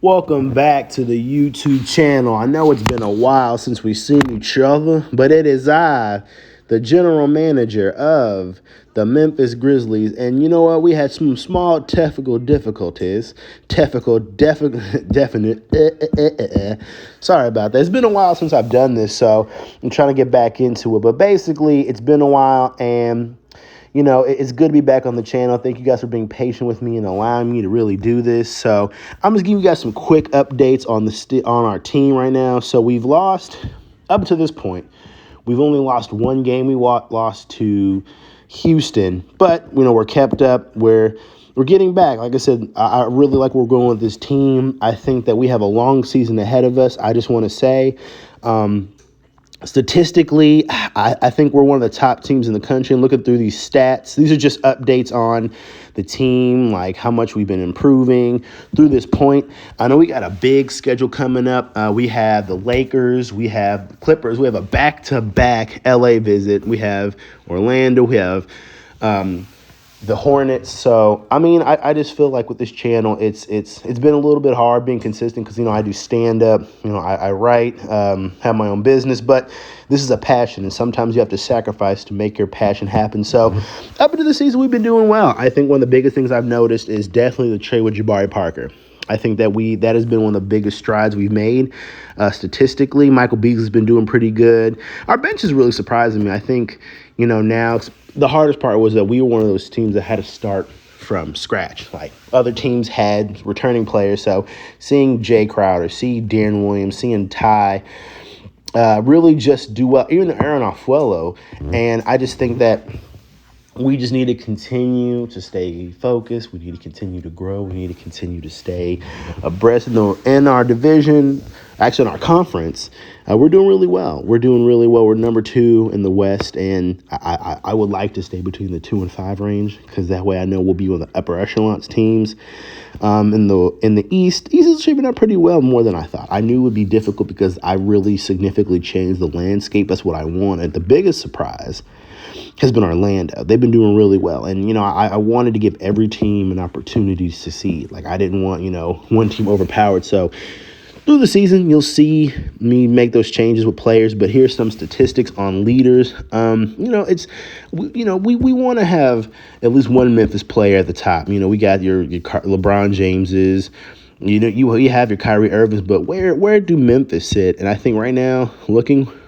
Welcome back to the YouTube channel. I know it's been a while since we've seen each other, but it is I, the general manager of the Memphis Grizzlies. And you know what? We had some small technical difficulties. Sorry about that. It's been a while since I've done this, so I'm trying to get back into it. But basically, it's been a while, and it's good to be back on the channel. Thank you guys for being patient with me and allowing me to really do this. So I'm just giving you guys some quick updates on on our team right now. So we've lost, up to this point, we've only lost one game. We lost to Houston, but we're kept up. We're getting back. Like I said, I really like where we're going with this team. I think that we have a long season ahead of us. I just want to say, statistically, I think we're one of the top teams in the country. And looking through these stats, these are just updates on the team, like how much we've been improving through this point. I know we got a big schedule coming up. We have the Lakers, we have the Clippers, we have a back-to-back LA visit. We have Orlando, we have the Hornets. So, I just feel like with this channel, it's been a little bit hard being consistent because, I do stand up, I write, have my own business, but this is a passion, and sometimes you have to sacrifice to make your passion happen. So up into the season, we've been doing well. I think one of the biggest things I've noticed is definitely the trade with Jabari Parker. I think that has been one of the biggest strides we've made statistically. Michael Beasley's been doing pretty good. Our bench is really surprising me. I think, now the hardest part was that we were one of those teams that had to start from scratch. Like other teams had returning players. So seeing Jay Crowder, seeing Darren Williams, seeing Ty really just do well, even Aaron Afuelo. And I just think that we just need to continue to stay focused. We need to continue to grow. We need to continue to stay abreast in our division, actually in our conference. We're doing really well. We're number 2 in the West, and I would like to stay between the 2 and 5 range because that way I know we'll be one of the upper echelons teams. In the East is shaping up pretty well, more than I thought. I knew it would be difficult because I really significantly changed the landscape. That's what I wanted. The biggest surprise has been Orlando. They've been doing really well. And, I wanted to give every team an opportunity to succeed. Like, I didn't want, one team overpowered. So through the season, you'll see me make those changes with players. But here's some statistics on leaders. We want to have at least one Memphis player at the top. We got your LeBron Jameses. You have your Kyrie Irvings. But where do Memphis sit? And I think right now,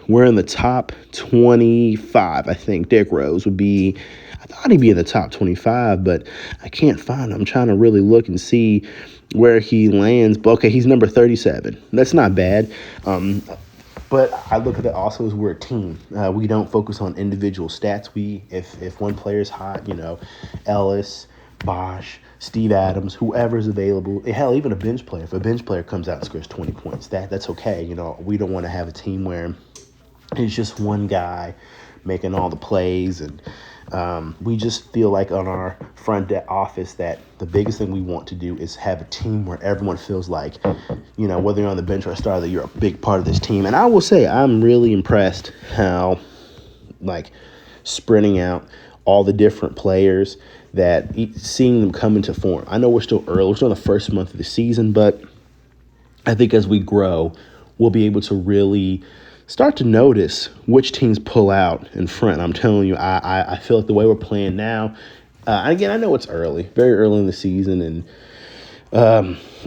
we're in the top 25. I think Derrick Rose would be, I thought he'd be in the top 25, but I can't find him. I'm trying to really look and see where he lands. But okay, he's number 37. That's not bad. But I look at it also as we're a team. We don't focus on individual stats. If one player is hot, Ellis, Bosh, Steve Adams, whoever's available, hell, even a bench player. If a bench player comes out and scores 20 points, that's okay. We don't want to have a team where it's just one guy making all the plays. And we just feel like on our front office that the biggest thing we want to do is have a team where everyone feels like, whether you're on the bench or a starter, that you're a big part of this team. And I will say I'm really impressed how, sprinting out all the different players, that seeing them come into form. I know we're still early. We're still in the first month of the season, but I think as we grow, we'll be able to really start to notice which teams pull out in front. I'm telling you, I feel like the way we're playing now, again, I know it's early, very early in the season, and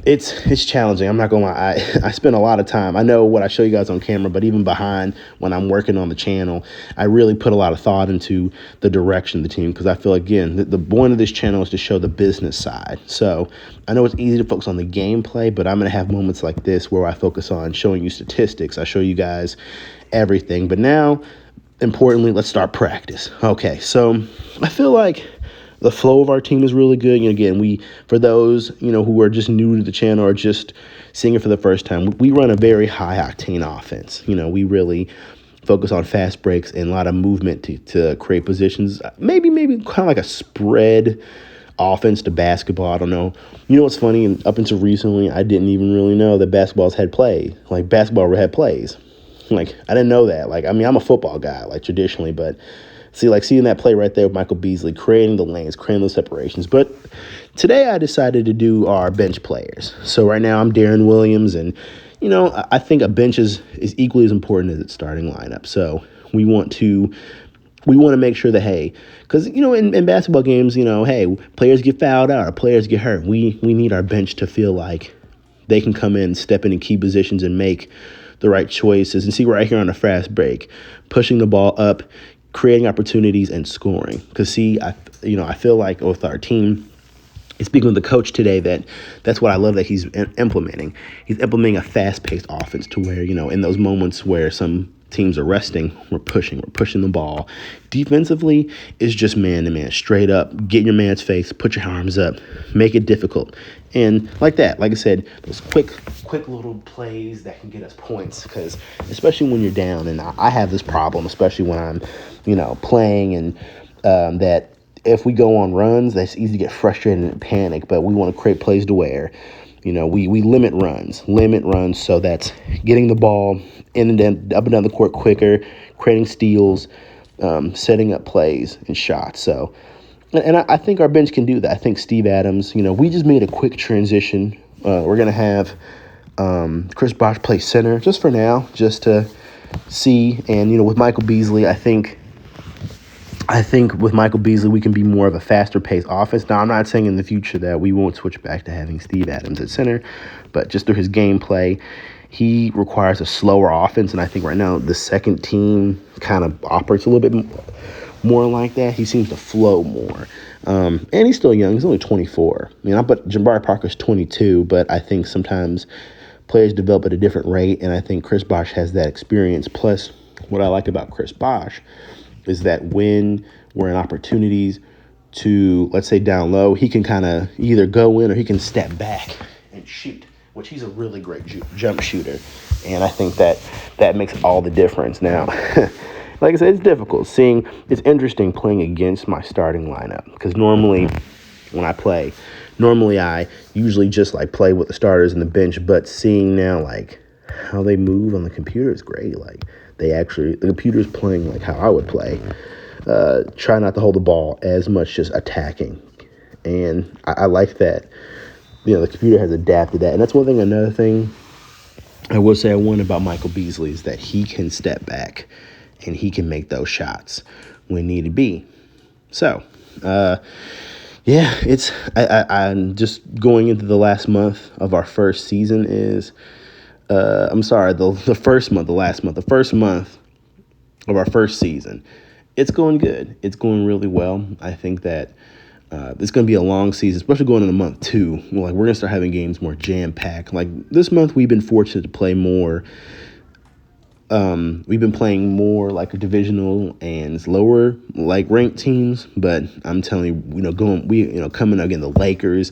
it's challenging. I'm not gonna lie. I spend a lot of time. I know what I show you guys on camera, but even behind when I'm working on the channel, I really put a lot of thought into the direction of the team because I feel, again, the point of this channel is to show the business side. So I know it's easy to focus on the gameplay, but I'm gonna have moments like this where I focus on showing you statistics. I show you guys everything. But now, importantly, let's start practice. Okay, so I feel like the flow of our team is really good. Again, for those, who are just new to the channel or just seeing it for the first time, we run a very high octane offense. We really focus on fast breaks and a lot of movement to create positions. Maybe kind of like a spread offense to basketball. I don't know. What's funny? And up until recently, I didn't even really know that basketball had plays. I didn't know that. I'm a football guy, traditionally, but seeing that play right there with Michael Beasley, creating the lanes, creating those separations. But today I decided to do our bench players. So right now I'm Darren Williams, and I think a bench is equally as important as its starting lineup. So we want to make sure that, hey, because, in basketball games, hey, players get fouled out or players get hurt. We need our bench to feel like they can come in, step in key positions and make the right choices. And see right here on a fast break, pushing the ball up, creating opportunities and scoring. Because I feel like with our team, speaking with the coach today, that's what I love that he's implementing. He's implementing a fast-paced offense to where, in those moments where some teams are resting, we're pushing the ball. Defensively, it's just man-to-man, straight up, get in your man's face, put your arms up, make it difficult. And like that, like I said, those quick little plays that can get us points, because especially when you're down, and I have this problem, especially when I'm, playing, and that if we go on runs, that's easy to get frustrated and panic, but we want to create plays to where, we limit runs. So that's getting the ball in and then up and down the court quicker, creating steals, setting up plays and shots. So, and I think our bench can do that. I think Steve Adams, we just made a quick transition. We're going to have Chris Bosh play center just for now, just to see. And, with Michael Beasley, I think with Michael Beasley, we can be more of a faster-paced offense. Now, I'm not saying in the future that we won't switch back to having Steve Adams at center, but just through his gameplay, he requires a slower offense, and I think right now the second team kind of operates a little bit more like that. He seems to flow more. And he's still young. He's only 24. But Jabari Parker's 22, but I think sometimes players develop at a different rate, and I think Chris Bosh has that experience. Plus, what I like about Chris Bosh is that when we're in opportunities to, let's say, down low, he can kind of either go in or he can step back and shoot, which he's a really great jump shooter. And I think that makes all the difference. Now, like I said, it's difficult. It's interesting playing against my starting lineup, because normally when I play, I usually just play with the starters and the bench, but seeing now how they move on the computer is great. The computer's playing how I would play. Try not to hold the ball as much, just attacking. And I like that, the computer has adapted that. And that's one thing. Another thing I will say I want about Michael Beasley is that he can step back and he can make those shots when need be. So, I'm just going into the last month of our first season the first month of our first season. It's going good. It's going really well. I think that it's going to be a long season, especially going into month 2. We're going to start having games more jam-packed. This month, we've been fortunate to play more. We've been playing more divisional and lower ranked teams, but I'm telling you, coming again, the Lakers,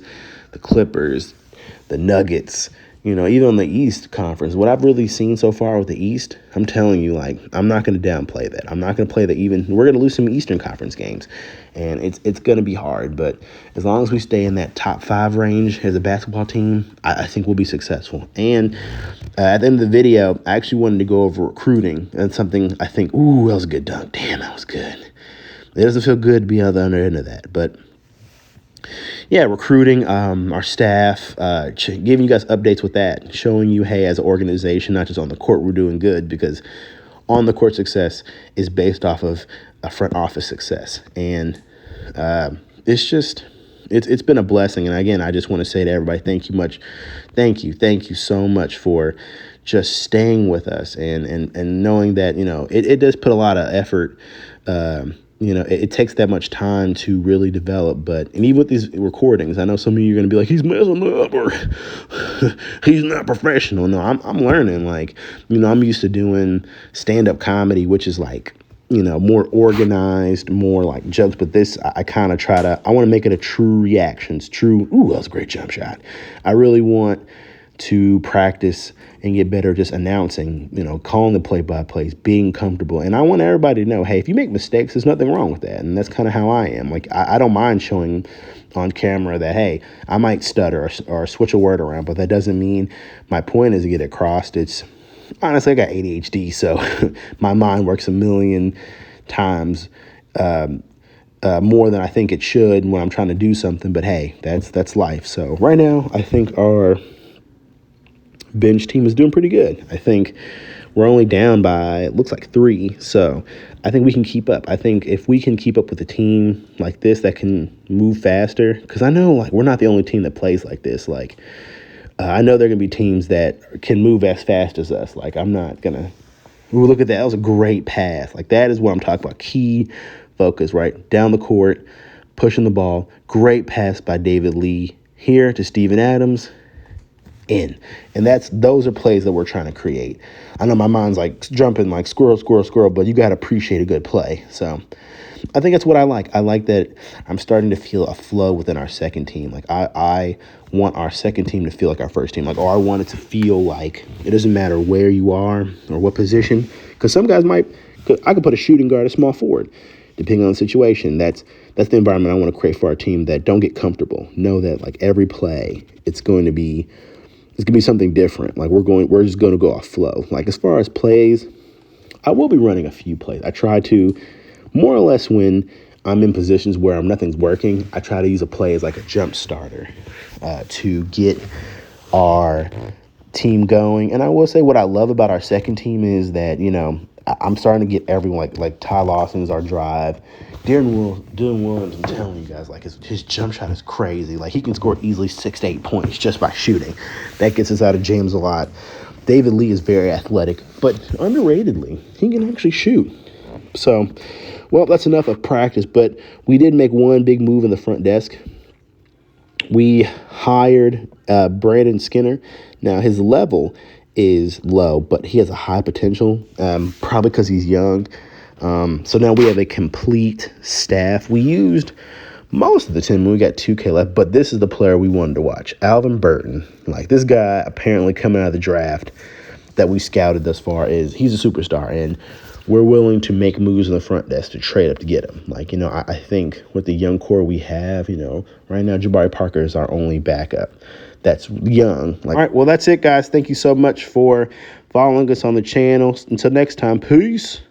the Clippers, the Nuggets, even on the East Conference, what I've really seen so far with the East, I'm telling you, I'm not going to downplay that. I'm not going to play that we're going to lose some Eastern Conference games, and it's going to be hard. But as long as we stay in that top 5 range as a basketball team, I think we'll be successful. And at the end of the video, I actually wanted to go over recruiting. That's something I think, that was a good dunk. Damn, that was good. It doesn't feel good to be on the other end of that, but yeah, recruiting, our staff, giving you guys updates with that, showing you, hey, as an organization, not just on the court, we're doing good, because on the court success is based off of a front office success. And it's been a blessing. And again, I just want to say to everybody, thank you so much for just staying with us and knowing that, it does put a lot of effort. It takes that much time to really develop. And even with these recordings, I know some of you are going to be like, he's messing up or he's not professional. No, I'm learning. I'm used to doing stand-up comedy, which is more organized, more jokes. But this, I kind of I want to make it a true reactions, true, that was a great jump shot. I really want to practice and get better just announcing, calling the play-by-plays, being comfortable. And I want everybody to know, hey, if you make mistakes, there's nothing wrong with that. And that's kind of how I am. I don't mind showing on camera that, hey, I might stutter or switch a word around, but that doesn't mean my point is to get it across. It's honestly, I got ADHD, so my mind works a million times more than I think it should when I'm trying to do something. But hey, that's life. So right now, I think our bench team is doing pretty good. I think we're only down by, it looks like 3. So I think we can keep up. I think if we can keep up with a team like this that can move faster, because I know like we're not the only team that plays like this. Like I know there are going to be teams that can move as fast as us. Like I'm not going to, ooh, look at that. That was a great pass. Like that is what I'm talking about. Key focus, right? Down the court, pushing the ball. Great pass by David Lee here to Steven Adams. In. And those are plays that we're trying to create. I know my mind's like jumping like squirrel, squirrel, squirrel, but you got to appreciate a good play. So I think that's what I like. I like that I'm starting to feel a flow within our second team. Like I want our second team to feel like our first team. Like, I want it to feel like it doesn't matter where you are or what position. Because some guys I could put a shooting guard, a small forward, depending on the situation. That's the environment I want to create for our team, that don't get comfortable. Know that like every play, it's going to be something different. Like we're just going to go off flow. Like as far as plays, I will be running a few plays. I try to more or less when I'm in positions where nothing's working, I try to use a play as like a jump starter to get our team going. And I will say what I love about our second team is that, I'm starting to get everyone like Ty Lawson is our drive. Dylan Williams, I'm telling you guys, like his jump shot is crazy. Like he can score easily 6 to 8 points just by shooting. That gets us out of jams a lot. David Lee is very athletic, but underratedly, he can actually shoot. So, well, that's enough of practice, but we did make one big move in the front desk. We hired Brandon Skinner. Now, his level is low, but he has a high potential, probably because he's young. So now we have a complete staff. We used most of the team when we got 2K left, but this is the player we wanted to watch. Alvin Burton. Like this guy apparently coming out of the draft that we scouted thus far he's a superstar, and we're willing to make moves in the front desk to trade up to get him. Like, I think with the young core we have, right now Jabari Parker is our only backup that's young. All right, well, that's it, guys. Thank you so much for following us on the channel. Until next time, peace.